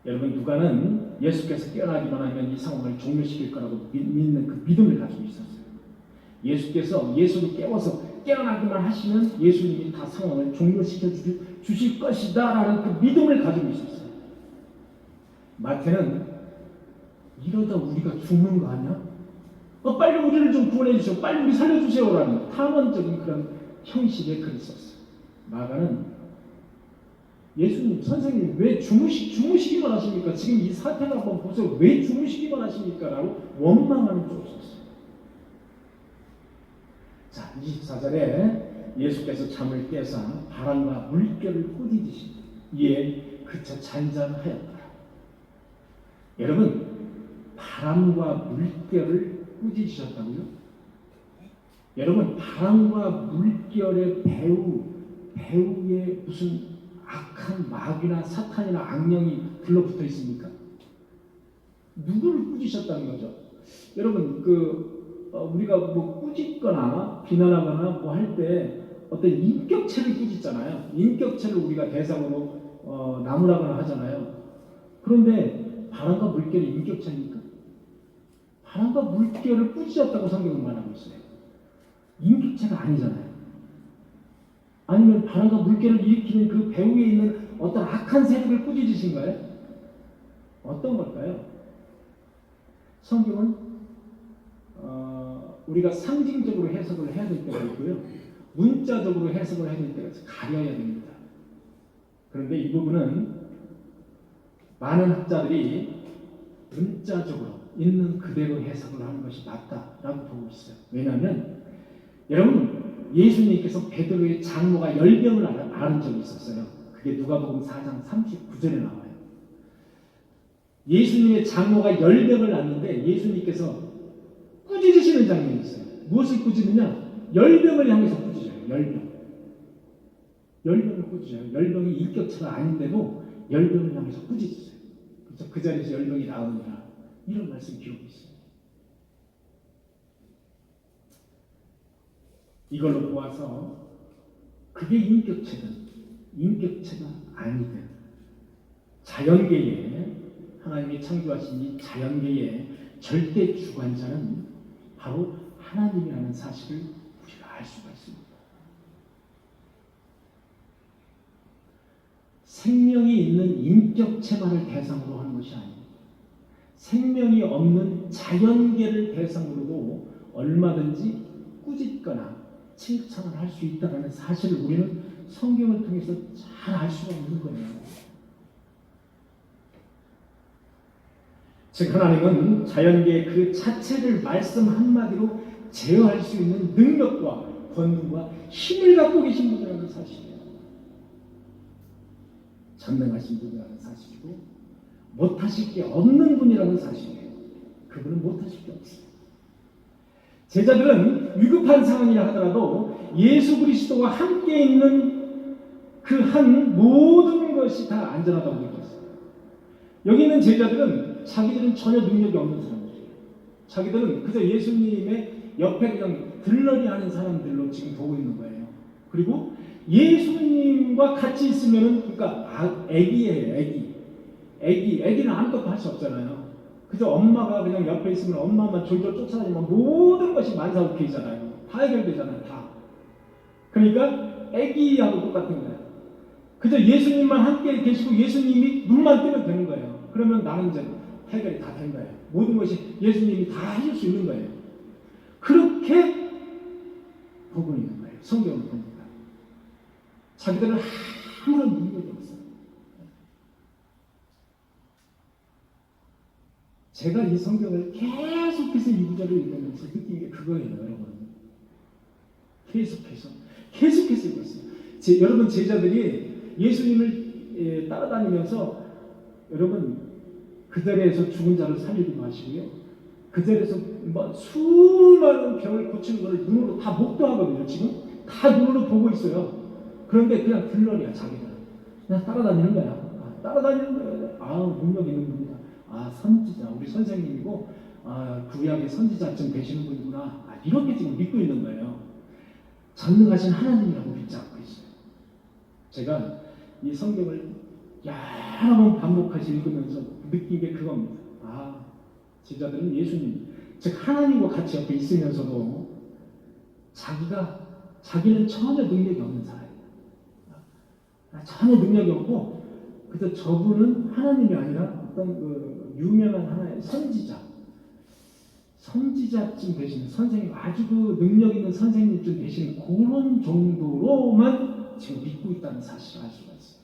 B: 여러분 누가는 예수께서 깨어나기만 하면 이 상황을 종료시킬 거라고 믿는 그 믿음을 가지고 있었어요. 예수께서 예수를 깨워서 깨어나기만 하시면 예수님이 다 상황을 종료시켜 주실 것이다 라는 그 믿음을 가지고 있었어요. 마태는 이러다 우리가 죽는 거 아니야? 빨리 우리를 좀 구원해 주세요. 빨리 우리 살려주세요 라는 탄원적인 그런 형식의 글을 썼어요. 마가는 예수님 선생님 왜 주무시기만 하십니까? 지금 이 사태를 한번 보세요. 왜 주무시기만 하십니까? 라고 원망하는 쪽을 썼어요. 자, 24절에 예수께서 잠을 깨사 바람과 물결을 꾸짖으시니 이에 그쳐 잔잔하였더라. 여러분 바람과 물결을 꾸짖으셨다고요? 여러분 바람과 물결의 배후에 무슨 악한 마귀나 사탄이나 악령이 들러붙어 있습니까? 누구를 꾸짖으셨다는 거죠? 여러분 우리가 뭐 꾸짖거나 비난하거나 뭐 할 때 어떤 인격체를 꾸짖잖아요. 인격체를 우리가 대상으로 나무라거나 하잖아요. 그런데 바람과 물결이 인격체입니까? 바람과 물결을 꾸짖었다고 성경은 말하고 있어요. 인격체가 아니잖아요. 아니면 바람과 물결을 일으키는 그 배후에 있는 어떤 악한 세력을 꾸짖으신 거예요? 어떤 걸까요? 성경은 우리가 상징적으로 해석을 해야 될 때가 있고요. 문자적으로 해석을 해야 될 때가 가려야 됩니다. 그런데 이 부분은 많은 학자들이 문자적으로 있는 그대로 해석을 하는 것이 맞다라고 보고 있어요. 왜냐하면 여러분 예수님께서 베드로의 장모가 열병을 앓은 적이 있었어요. 그게 누가복음 4장 39절에 나와요. 예수님의 장모가 열병을 앓는데 예수님께서 꾸짖으시는 장면이 있어요. 무엇을 꾸짖느냐? 열병을 향해서 꾸짖어요. 열병을 꾸짖어요. 열병이 인격체가 아닌데도 열병을 향해서 꾸짖었어요. 그래서 그 자리에서 열병이 나오니라 이런 말씀 기록이 있어요. 이걸로 보아서 그게 인격체든 인격체가 아니든 자연계에 하나님이 창조하신 이 자연계의 절대 주관자는 바로 하나님이라는 사실을 우리가 알 수가 있습니다. 생명이 있는 인격체만을 대상으로 하는 것이 아닙니다. 생명이 없는 자연계를 대상으로도 얼마든지 꾸짖거나 칭찬을 할 수 있다는 사실을 우리는 성경을 통해서 잘 알 수가 있는 거예요. 즉 하나님은 자연계의 그 자체를 말씀 한마디로 제어할 수 있는 능력과 권능과 힘을 갖고 계신 분이라는 사실이에요. 전능하신 분이라는 사실이고 못하실 게 없는 분이라는 사실이에요. 그분은 못하실 게 없어요. 제자들은 위급한 상황이라 하더라도 예수 그리스도와 함께 있는 그 한 모든 것이 다 안전하다고 느꼈어요. 여기 있는 제자들은 자기들은 전혀 능력이 없는 사람들이에요. 자기들은 그저 예수님의 옆에 그냥 들러리 하는 사람들로 지금 보고 있는 거예요. 그리고 예수님과 같이 있으면은 그러니까 애기예요. 애기는 아무것도 할 수 없잖아요. 그저 엄마가 그냥 옆에 있으면 엄마만 졸졸 쫓아다니면 모든 것이 만사오케이잖아요. 다 해결되잖아요. 다. 그러니까 애기하고 똑같은 거예요. 그저 예수님만 함께 계시고 예수님이 눈만 뜨면 되는 거예요. 그러면 나는 이제 해결이 다 된 거예요. 모든 것이 예수님이 다 해줄 수 있는 거예요. 그렇게 보고 있는 거예요. 성경을 보니까. 자기들은 아무런 능력이 없어요. 제가 이 성경을 계속해서 이 구절을 읽으면서 느낀 게 그거예요, 여러분. 계속해서 읽었어요. 여러분 제자들이 예수님을 따라다니면서 여러분 그 자리에서 죽은 자를 살리기도 하시고요. 그 자리에서 뭐 수많은 병을 고치는 것을 눈으로 다 목도하거든요. 지금 다 눈으로 보고 있어요. 그런데 그냥 들러리야 자기는. 그냥 따라다니는 거야. 따라다니는 거예요. 능력 있는 분이다. 선지자 우리 선생님이고 구약의 선지자쯤 되시는 분이구나. 이렇게 지금 믿고 있는 거예요. 전능하신 하나님이라고 믿지 않고 있어요. 제가 이 성경을 여러 번 반복해서 읽으면서 느낀 게 그겁니다. 제자들은 예수님, 즉 하나님과 같이 옆에 있으면서도 자기는 전혀 능력이 없는 사람이에요. 전혀 능력이 없고 그래서 저분은 하나님이 아니라 어떤 그 유명한 하나의 선지자쯤 되시는 선생님, 아주 그 능력 있는 선생님쯤 되시는 그런 정도로만 지금 믿고 있다는 사실을 알 수가 있어요.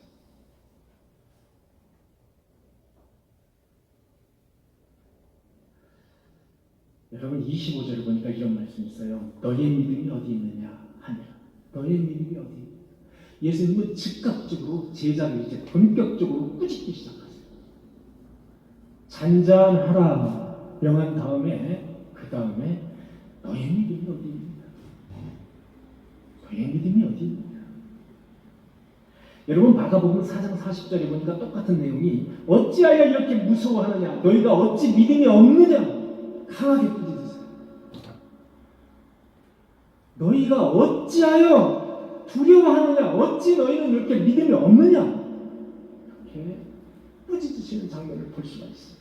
B: 여러분 25절을 보니까 이런 말씀이 있어요. 너의 믿음이 어디 있느냐 하냐. 너의 믿음이 어디 있느냐. 예수님은 즉각적으로 제자를 이제 본격적으로 꾸짖기 시작하세요. 잔잔하라 명한 다음에 그 다음에 너의 믿음이 어디 있느냐. 너의 믿음이 어디 있느냐. 여러분 마가복음 4장 40절에 보니까 똑같은 내용이 어찌하여 이렇게 무서워하느냐. 너희가 어찌 믿음이 없느냐. 강하게 꾸짖으세요. 너희가 어찌하여 두려워하느냐. 어찌 너희는 이렇게 믿음이 없느냐. 이렇게 꾸짖으시는 장면을 볼 수가 있어요.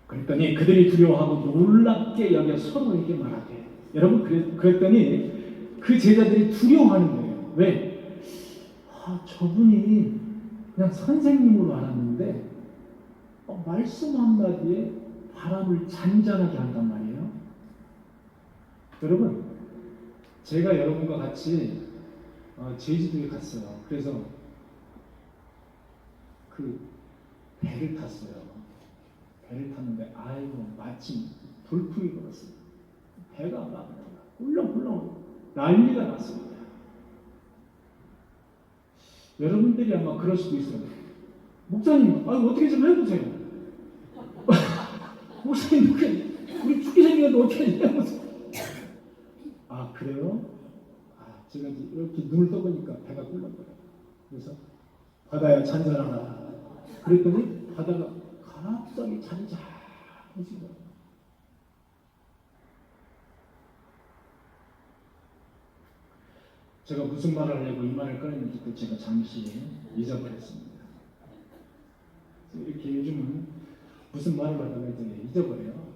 B: 그랬더니 그들이 두려워하고 놀랍게 여겨 서로에게 말하되. 여러분 그랬더니 그 제자들이 두려워하는 거예요. 왜? 저분이 그냥 선생님으로 알았는데 말씀 한마디에 바람을 잔잔하게 한단 말이에요. 여러분 제가 여러분과 같이 제주도에 갔어요. 그래서 그 배를 탔어요. 배를 탔는데 마침 돌풍이 불었어요. 배가 막 훌렁훌렁 난리가 났습니다. 여러분들이 아마 그럴 수도 있어요. 목사님, 어떻게 좀 해보세요. 목사님, 우리 죽게 생겼는데 어떻게 해보세요. 그래요? 제가 이렇게 눈을 떠보니까 배가 꿀렁거려요. 그래서 바다야 잔잔하라. 그랬더니 바다가 갑자기 잔잔해진 거예요. 제가 무슨 말을 하려고 이 말을 꺼냈는지 또 제가 잠시 잊어버렸습니다. 이렇게 요즘은 무슨 말을 하다가 이제 잊어버려요.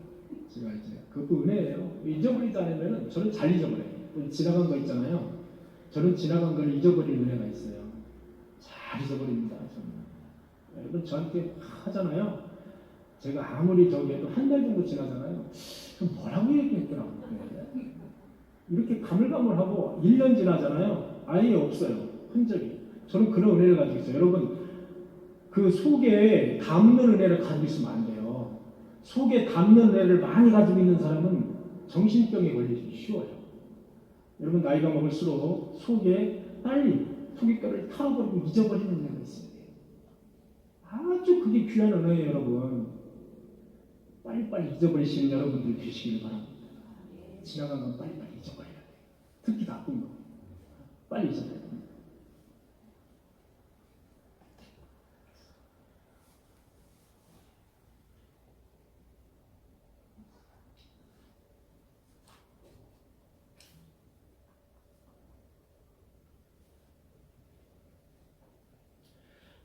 B: 제가 이제 그것도 은혜예요. 잊어버리지 않으면 저는 잘 잊어버려요. 지나간 거 있잖아요. 저는 지나간 걸 잊어버리는 은혜가 있어요. 잘 잊어버립니다. 저는. 여러분 저한테 하잖아요. 제가 아무리 저기 해도 한 달 정도 지나잖아요. 그럼 뭐라고 얘기했더라고요. 이렇게 가물가물하고 1년 지나잖아요. 아예 없어요. 흔적이. 저는 그런 은혜를 가지고 있어요. 여러분 그 속에 담는 은혜를 가지고 있으면 안 돼요. 속에 담는 은혜를 많이 가지고 있는 사람은 정신병에 걸리기 쉬워요. 여러분 나이가 먹을수록 속에 빨리 속에뼈를 털어버리고 잊어버리는 은혜가 있어요. 아주 그게 귀한 은혜예요, 여러분. 빨리빨리 잊어버리시는 여러분들 되시길 바랍니다. 지나간 건 빨리빨리 잊어버려야 돼요. 특히 나쁜 거. 빨리 잊어버려야 됩니다.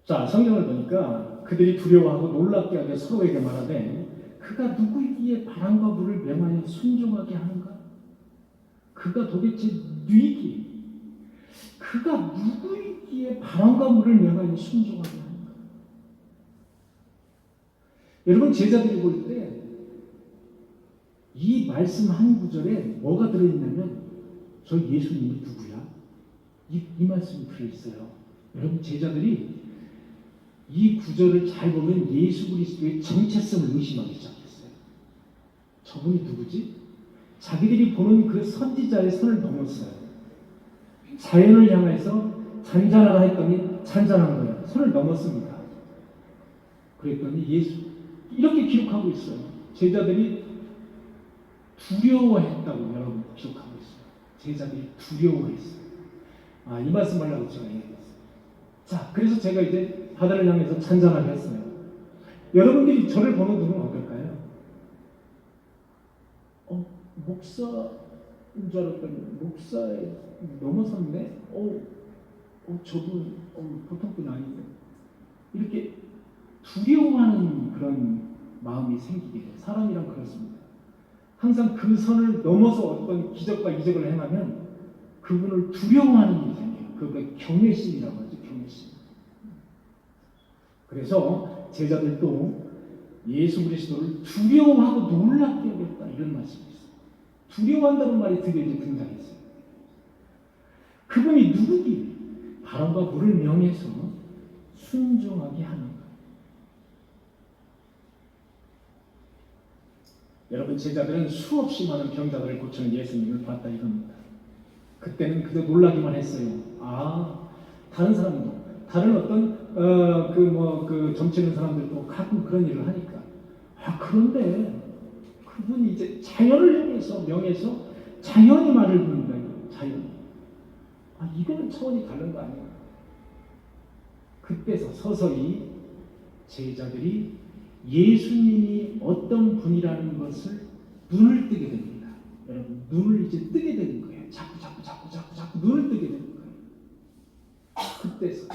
B: 자, 성경을 보니까 그들이 두려워하고 놀랍게 하게 서로에게 말하되 그가 누구이기에 바람과 물을 명하여 순종하게 하는가? 그가 도대체 누이기에 그가 누구이기에 바람과 물을 명하여 순종하게 하는가? 여러분 제자들이 볼 때 이 말씀 한 구절에 뭐가 들어있냐면 저 예수님이 누구야? 이 말씀이 들어있어요. 여러분 제자들이 이 구절을 잘 보면 예수 그리스도의 정체성을 의심하기 시작했어요. 저분이 누구지? 자기들이 보는 그 선지자의 선을 넘었어요. 자연을 향해서 잔잔하라 했더니 잔잔한 거예요. 선을 넘었습니다. 그랬더니 예수 이렇게 기록하고 있어요. 제자들이 두려워했다고 여러분 기록하고 있어요. 제자들이 두려워했어요. 이 말씀 하려고 제가 얘기했어요. 자, 그래서 제가 이제 바다를 향해서 잔잔하게 했어요. 여러분들이 저를 보는 눈은 어떨까요? 목사인 줄 알았더니 목사에 넘어섰네? 저분 보통 분 아닌데. 이렇게 두려워하는 그런 마음이 생기게 돼요. 사람이란 그렇습니다. 항상 그 선을 넘어서 어떤 기적과 이적을 행하면 그분을 두려워하는 일이 생겨요. 그걸 경외심이라고 하죠. 경외심. 그래서 제자들도 예수 그리스도를 두려워하고 놀랍게 여겼다 이런 말씀이 있어요. 두려워한다는 말이 드디어 이제 등장했어요. 그분이 누구기에 바람과 물을 명해서 순종하게 하는가? 여러분 제자들은 수없이 많은 병자들을 고치는 예수님을 봤다 이겁니다. 그때는 그저 놀라기만 했어요. 다른 사람도 다른 어떤 점치는 사람들도 가끔 그런 일을 하니까 그런데 그분이 이제 자연을 향해서 명해서 자연이 말을 듣는다. 자연이. 이거는 차원이 다른 거 아니에요. 그때서 서서히 제자들이 예수님이 어떤 분이라는 것을 눈을 뜨게 됩니다. 여러분 눈을 이제 뜨게 되는 거예요. 자꾸 눈을 뜨게 되는 거예요. 그때서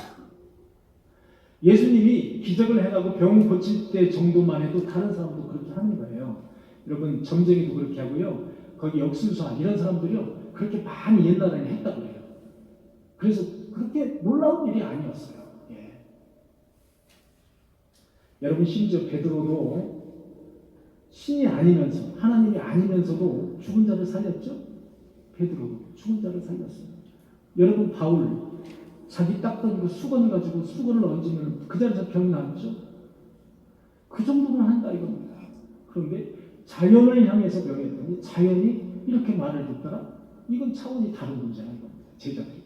B: 예수님이 기적을 행하고 병 고칠 때 정도만 해도 다른 사람도 그렇게 하는 거예요. 여러분 점쟁이도 그렇게 하고요. 거기 역술사 이런 사람들이요 그렇게 많이 옛날에는 했다고 해요. 그래서 그렇게 놀라운 일이 아니었어요. 여러분 심지어 베드로도 신이 아니면서 하나님이 아니면서도 죽은 자를 살렸죠. 베드로도 죽은 자를 살렸어요. 여러분 바울 자기 닦던 그 수건 가지고 수건을 얹으면 그 자리에서 병이 났죠. 그 정도는 한다 이겁니다. 그런데 자연을 향해서 명했더니 자연이 이렇게 말을 듣더라. 이건 차원이 다른 문제라 이겁니다. 제자들이.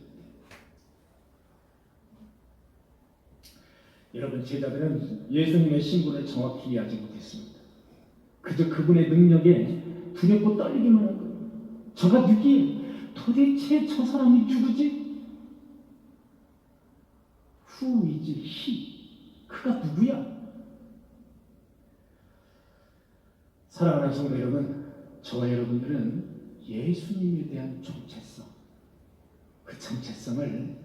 B: 여러분 제자들은 예수님의 신분을 정확히 이해하지 못했습니다. 그저 그분의 능력에 두렵고 떨리기만 한 거예요. 저가 누구예요? 도대체 저 사람이 누구지? Who is he? 그가 누구야? 사랑하는 성도 여러분, 저와 여러분들은 예수님에 대한 정체성, 그 정체성을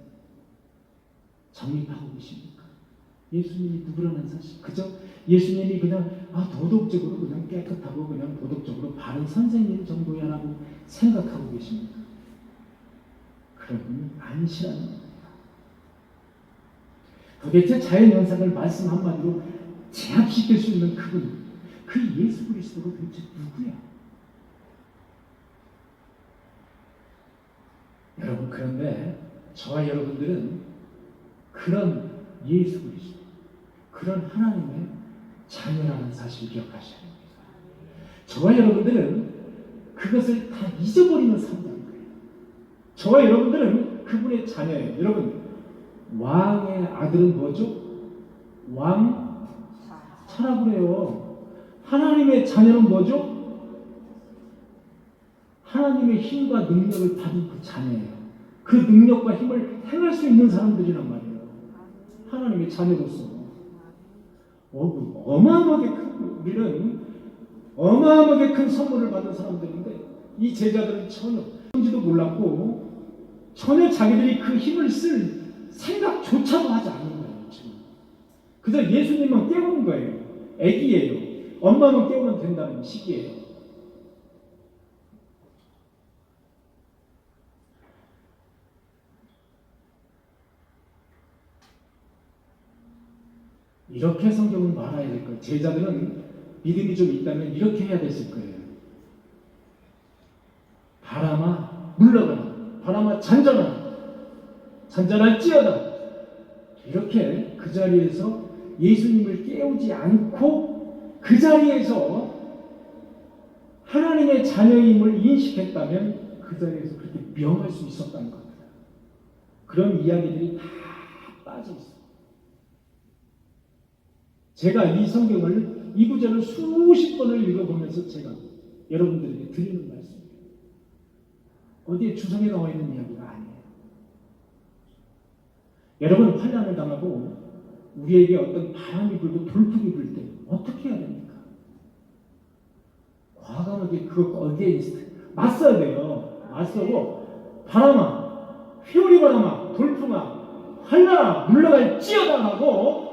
B: 정립하고 계십니까? 예수님이 누구라는 사실, 그저 예수님이 그냥 도덕적으로 그냥 깨끗하고 그냥 도덕적으로 바른 선생님 정도야라고 생각하고 계십니까? 그분이 아니시라는 겁니다. 도대체 자연현상을 말씀 한마디로 제압시킬 수 있는 그분, 그 예수 그리스도가 도대체 누구야? 여러분, 그런데 저와 여러분들은 그런 예수 그리스도, 그런 하나님의 자녀라는 사실을 기억하셔야 됩니다. 저와 여러분들은 그것을 다 잊어버리는 사람들인 거예요. 저와 여러분들은 그분의 자녀예요. 여러분, 왕의 아들은 뭐죠? 왕차라고 그래요. 하나님의 자녀는 뭐죠? 하나님의 힘과 능력을 받은 그 자녀예요. 그 능력과 힘을 행할 수 있는 사람들이란 말이에요. 하나님의 자녀로서. 어마어마하게 큰, 우리는 어마어마하게 큰 선물을 받은 사람들인데 이 제자들은 전혀 뭔지도 몰랐고 전혀 자기들이 그 힘을 쓸 생각조차도 하지 않는 거예요. 지금. 그저 예수님만 깨우는 거예요. 애기예요. 엄마만 깨우면 된다는 시기예요. 이렇게 성경은 말아야 될 거예요. 제자들은 믿음이 좀 있다면 이렇게 해야 됐을 거예요. 바람아 물러가라. 바람아 잔잔하라. 잔잔할지어다. 이렇게 그 자리에서 예수님을 깨우지 않고 그 자리에서 하나님의 자녀임을 인식했다면 그 자리에서 그렇게 명할 수 있었다는 겁니다. 그런 이야기들이 다 빠져 있어요. 제가 이 성경을 이 구절을 수십 번을 읽어보면서 제가 여러분들에게 드리는 말씀이에요. 어디에 주성에 나와 있는 이야기가 아니에요. 여러분, 환난을 당하고 우리에게 어떤 바람이 불고 돌풍이 불 때 어떻게 해야 됩니까? 과감하게 그거 어게인스트 맞서야 돼요. 맞서고 바람아, 휘오리 바람아, 돌풍아, 환난아 물러갈지어다 하고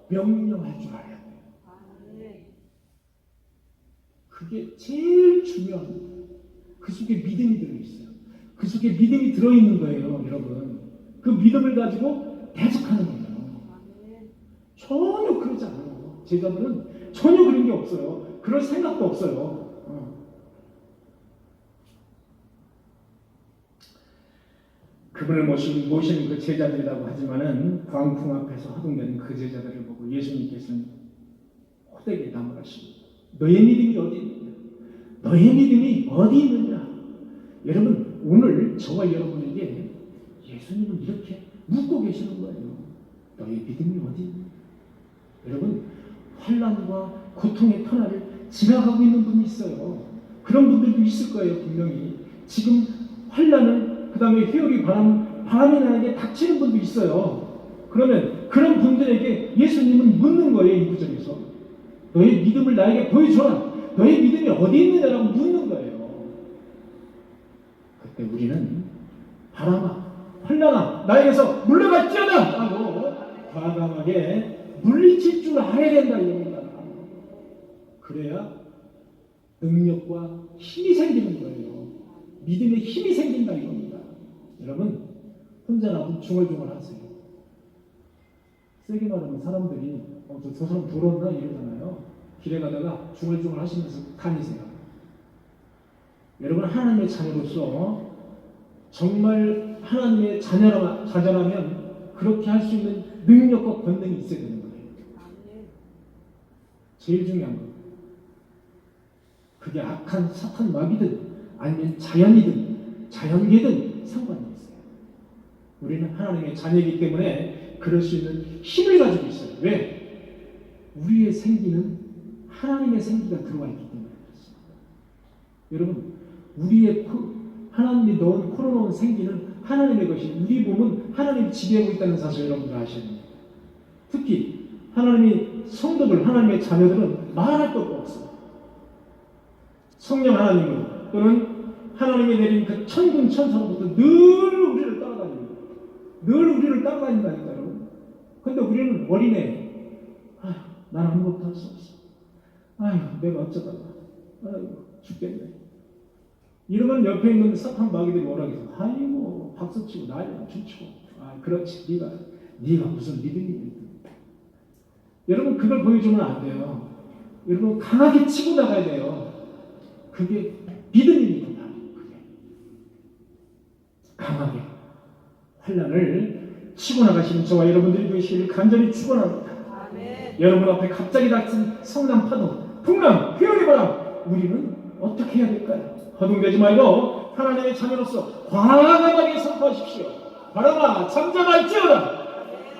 B: 명령할 줄 알아야 돼요. 그게 제일 중요한 거예요. 그 속에 믿음이 들어있어요. 그 속에 믿음이 들어있는 거예요, 여러분. 그 믿음을 가지고 대적하는 거예요. 전혀 그러지 않아요. 제자들은 전혀 그런 게 없어요. 그럴 생각도 없어요. 그분을 모신 그 제자들이라고 하지만은 광풍 앞에서 허둥대는 그 제자들을 보고 예수님께서는 호되게 담으시고 너의 믿음이 어디 있느냐? 너의 믿음이 어디 있느냐? 여러분, 오늘 저와 여러분에게 예수님은 이렇게 묻고 계시는 거예요. 너의 믿음이 어디 있느냐? 여러분, 환난과 고통의 터널을 지나가고 있는 분이 있어요. 그런 분들도 있을 거예요, 분명히. 지금 환난을 그 다음에 휘오리 바람이 나에게 닥치는 분도 있어요. 그러면 그런 분들에게 예수님은 묻는 거예요. 이 구절에서 너의 믿음을 나에게 보여줘라. 너의 믿음이 어디 있느냐라고 묻는 거예요. 그때 우리는 바람아, 환난아, 나에게서 물러갈지어다 하고 과감하게 물리칠 줄 알아야 된다 이겁니다. 그래야 능력과 힘이 생기는 거예요. 믿음의 힘이 생긴다 이겁니다. 여러분, 혼자 나도 중얼중얼 하세요. 세게 말하면 사람들이 저 사람 돌았나 이러잖아요. 길에 가다가 중얼중얼 하시면서 다니세요. 여러분, 하나님의 자녀로서 정말 하나님의 자녀라면 그렇게 할 수 있는 능력과 권능이 있어야 되는 거예요. 제일 중요한 거. 그게 악한 사탄 마귀든 아니면 자연이든 자연계든 상관이 없어요. 우리는 하나님의 자녀이기 때문에 그럴 수 있는 힘을 가지고 있어요. 왜? 우리의 생기는 하나님의 생기가 들어와 있기 때문에 그렇습니다. 여러분, 우리의 하나님이 걸어놓은 생기는 하나님의 것이 우리 몸은 하나님이 지배하고 있다는 사실 여러분들 아셔야 됩니다. 특히 하나님이 성도들, 하나님의 자녀들은 말할 것도 없어요. 성령 하나님은 또는 하나님이 내린 그 천군 천사로부터 늘 우리를 따라다닙니다. 늘 우리를 따라다닌다니까요. 근데 우리는 어린애. 아휴, 난 아무것도 할 수 없어. 아휴, 내가 어쩌다가. 아휴, 죽겠네. 이러면 옆에 있는 사탄 마귀들이 뭐라 해서 아이고 박수치고 난리가 춤추고 그렇지 네가 무슨 믿음이 여러분 그걸 보여주면 안 돼요. 여러분 강하게 치고 나가야 돼요. 그게 믿음입니다. 그게 강하게 환난을 치고 나가시는 저와 여러분들이 되시기를 간절히 축원합니다. 여러분 앞에 갑자기 닥친 성남 파도, 풍랑, 회오리 바람 우리는 어떻게 해야 될까요? 허둥대지 말고 하나님의 자녀로서 과감하게 선포하십시오. 바람아 잠잠할지어다.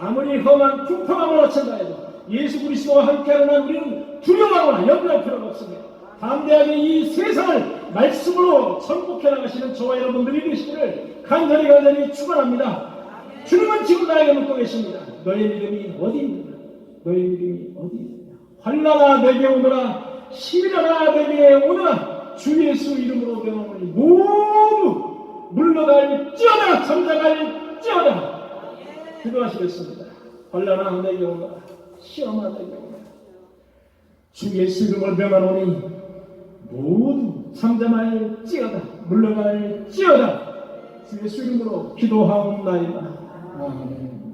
B: 아무리 험한 풍파가 몰아친다 해도 예수 그리스도와 함께하는 우리는 두려워하거나 염려할 필요가 없습니다. 담대하게 이 세상을 말씀으로 정복해 나가시는 저와 여러분들이 되시기를 간절히 축원합니다. 주님은 지금 나에게 묻고 계십니다. 너의 믿음이 어디 있느냐? 너의 믿음이 어디 있느냐? 환난아 내게 오너라, 시련아 내게 오너라. 주 예수 이름으로 명하노니 모두 물러갈지어다, 잠잠할지어다. 기도하시겠습니다. 환난아 내게 오너라, 시험아 내게 오너라. 주 예수 이름으로 명하노니 모두 잠잠할지어다, 물러갈지어다. 주 예수 이름으로 기도하옵나이다. 아멘.